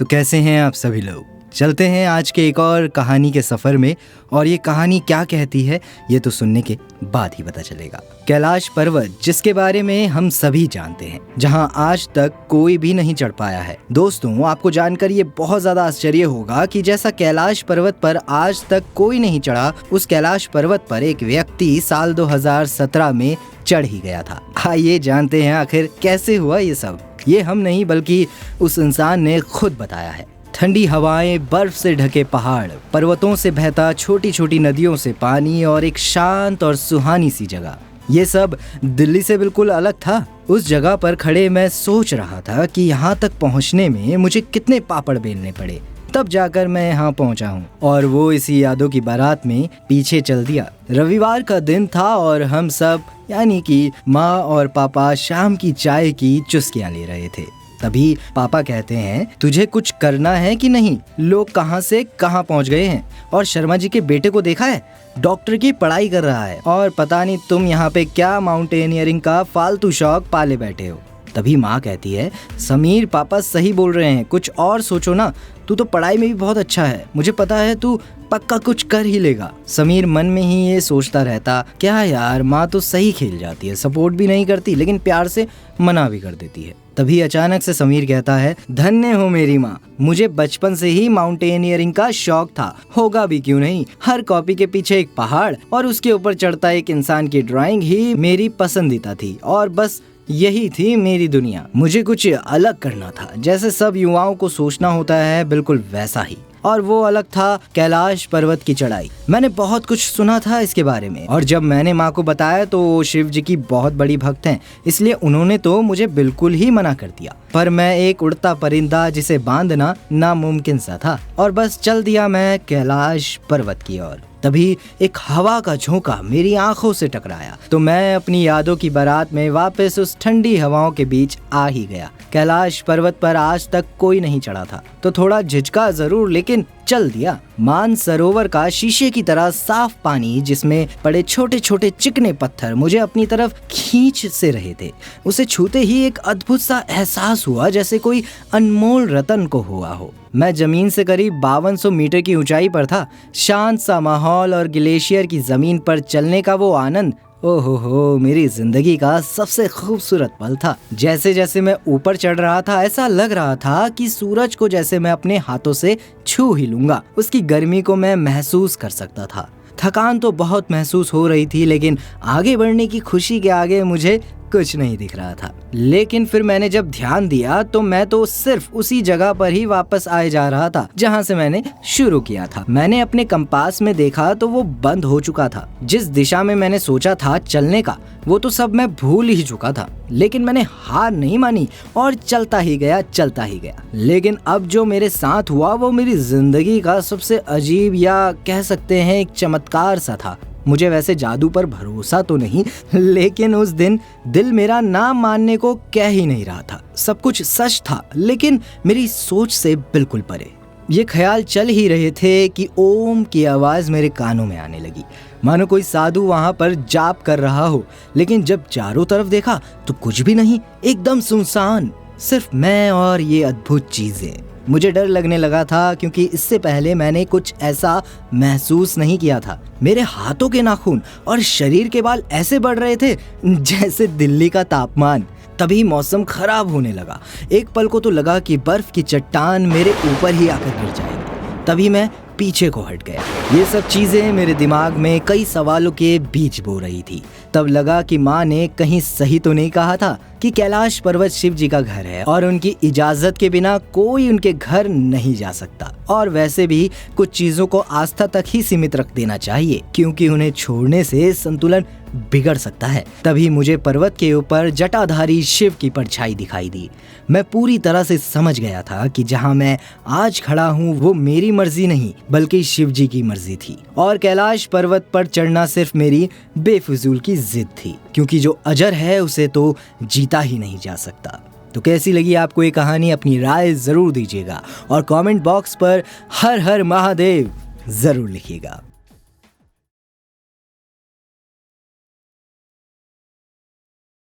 तो कैसे हैं आप सभी लोग। चलते हैं आज के एक और कहानी के सफर में, और ये कहानी क्या कहती है ये तो सुनने के बाद ही पता चलेगा। कैलाश पर्वत, जिसके बारे में हम सभी जानते हैं, जहां आज तक कोई भी नहीं चढ़ पाया है। दोस्तों, आपको जानकर ये बहुत ज्यादा आश्चर्य होगा कि जैसा कैलाश पर्वत पर आज तक कोई नहीं चढ़ा, उस कैलाश पर्वत पर एक व्यक्ति साल 2017 में चढ़ ही गया था। आइए जानते हैं आखिर कैसे हुआ ये सब। ये हम नहीं बल्कि उस इंसान ने खुद बताया है। ठंडी हवाएं, बर्फ से ढके पहाड़, पर्वतों से बहता छोटी छोटी नदियों से पानी और एक शांत और सुहानी सी जगह, ये सब दिल्ली से बिल्कुल अलग था। उस जगह पर खड़े मैं सोच रहा था कि यहाँ तक पहुँचने में मुझे कितने पापड़ बेलने पड़े, तब जाकर मैं यहाँ पहुँचा हूँ। और वो इसी यादों की बारात में पीछे चल दिया। रविवार का दिन था और हम सब यानी कि माँ और पापा शाम की चाय की चुस्कियाँ ले रहे थे। तभी पापा कहते हैं, तुझे कुछ करना है कि नहीं? लोग कहाँ से कहाँ पहुँच गए हैं। और शर्मा जी के बेटे को देखा है, डॉक्टर की पढ़ाई कर रहा है, और पता नहीं तुम यहाँ पे क्या माउंटेनियरिंग का फालतू शौक पाले बैठे हो। तभी माँ कहती है, समीर पापा सही बोल रहे हैं, कुछ और सोचो ना। तू तो पढ़ाई में भी बहुत अच्छा है, मुझे पता है तू पक्का कुछ कर ही लेगा। समीर मन में ही ये सोचता रहता, क्या यार, माँ तो सही खेल जाती है, सपोर्ट भी नहीं करती लेकिन प्यार से मना भी कर देती है। तभी अचानक से समीर कहता है, धन्य हो मेरी माँ, मुझे बचपन से ही माउंटेनियरिंग का शौक था, होगा भी क्यों नहीं। हर कॉपी के पीछे एक पहाड़ और उसके ऊपर चढ़ता एक इंसान की ड्राइंग ही मेरी पसंदीदा थी, और बस यही थी मेरी दुनिया। मुझे कुछ अलग करना था, जैसे सब युवाओं को सोचना होता है, बिल्कुल वैसा ही। और वो अलग था कैलाश पर्वत की चढ़ाई। मैंने बहुत कुछ सुना था इसके बारे में, और जब मैंने माँ को बताया तो शिव जी की बहुत बड़ी भक्त हैं, इसलिए उन्होंने तो मुझे बिल्कुल ही मना कर दिया। पर मैं एक उड़ता परिंदा जिसे बांधना नामुमकिन सा था, और बस चल दिया मैं कैलाश पर्वत की ओर। तभी एक हवा का झोंका मेरी आंखों से टकराया, तो मैं अपनी यादों की बारात में वापस उस ठंडी हवाओं के बीच आ ही गया। कैलाश पर्वत पर आज तक कोई नहीं चढ़ा था, तो थोड़ा झिझका जरूर, लेकिन चल दिया। मानसरोवर का शीशे की तरह साफ पानी, जिसमें पड़े छोटे छोटे चिकने पत्थर मुझे अपनी तरफ खींच से रहे थे, उसे छूते ही एक अद्भुत सा एहसास हुआ, जैसे कोई अनमोल रतन को हुआ हो। मैं जमीन से करीब 5200 मीटर की ऊंचाई पर था। शांत सा माहौल और ग्लेशियर की जमीन पर चलने का वो आनंद, ओहो, मेरी जिंदगी का सबसे खूबसूरत पल था। जैसे जैसे मैं ऊपर चढ़ रहा था, ऐसा लग रहा था कि सूरज को जैसे मैं अपने हाथों से छू ही लूंगा। उसकी गर्मी को मैं महसूस कर सकता था। थकान तो बहुत महसूस हो रही थी, लेकिन आगे बढ़ने की खुशी के आगे मुझे कुछ नहीं दिख रहा था। लेकिन फिर मैंने जब ध्यान दिया तो मैं तो सिर्फ उसी जगह पर ही वापस आए जा रहा था जहां से मैंने शुरू किया था। मैंने अपने कंपास में देखा तो वो बंद हो चुका था। जिस दिशा में मैंने सोचा था चलने का, वो तो सब मैं भूल ही चुका था। लेकिन मैंने हार नहीं मानी और चलता ही गया। लेकिन अब जो मेरे साथ हुआ वो मेरी जिंदगी का सबसे अजीब, या कह सकते हैं एक चमत्कार सा था। मुझे वैसे जादू पर भरोसा तो नहीं, लेकिन उस दिन दिल मेरा ना मानने को कह ही नहीं रहा था। सब कुछ सच था, लेकिन मेरी सोच से बिल्कुल परे। ये ख्याल चल ही रहे थे कि ओम की आवाज मेरे कानों में आने लगी, मानो कोई साधु वहां पर जाप कर रहा हो। लेकिन जब चारों तरफ देखा तो कुछ भी नहीं, एकदम सुनसान, सिर्फ मैं और ये अद्भुत चीजें। मुझे डर लगने लगा था, क्योंकि इससे पहले मैंने कुछ ऐसा महसूस नहीं किया था। मेरे हाथों के नाखून और शरीर के बाल ऐसे बढ़ रहे थे जैसे दिल्ली का तापमान। तभी मौसम खराब होने लगा। एक पल को तो लगा कि बर्फ की चट्टान मेरे ऊपर ही आकर गिर जाएगी। तभी मैं पीछे को हट गया। ये सब चीजें मेरे दिमाग में कई सवालों के बीच बो रही थी। तब लगा कि माँ ने कहीं सही तो नहीं कहा था कि कैलाश पर्वत शिव जी का घर है, और उनकी इजाजत के बिना कोई उनके घर नहीं जा सकता। और वैसे भी कुछ चीजों को आस्था तक ही सीमित रख देना चाहिए, क्योंकि उन्हें छोड़ने से संतुलन बिगड़ सकता है। तभी मुझे पर्वत के ऊपर जटाधारी शिव की परछाई दिखाई दी। मैं पूरी तरह से समझ गया था कि जहां मैं आज खड़ा हूं वो मेरी मर्जी नहीं, बल्कि शिव जी की मर्जी थी। और कैलाश पर्वत पर चढ़ना सिर्फ मेरी बेफिजूल की जिद थी, क्योंकि जो अजर है उसे तो जीता ही नहीं जा सकता। तो कैसी लगी आपको ये कहानी? अपनी राय जरूर दीजिएगा, और कमेंट बॉक्स पर हर हर महादेव जरूर लिखिएगा।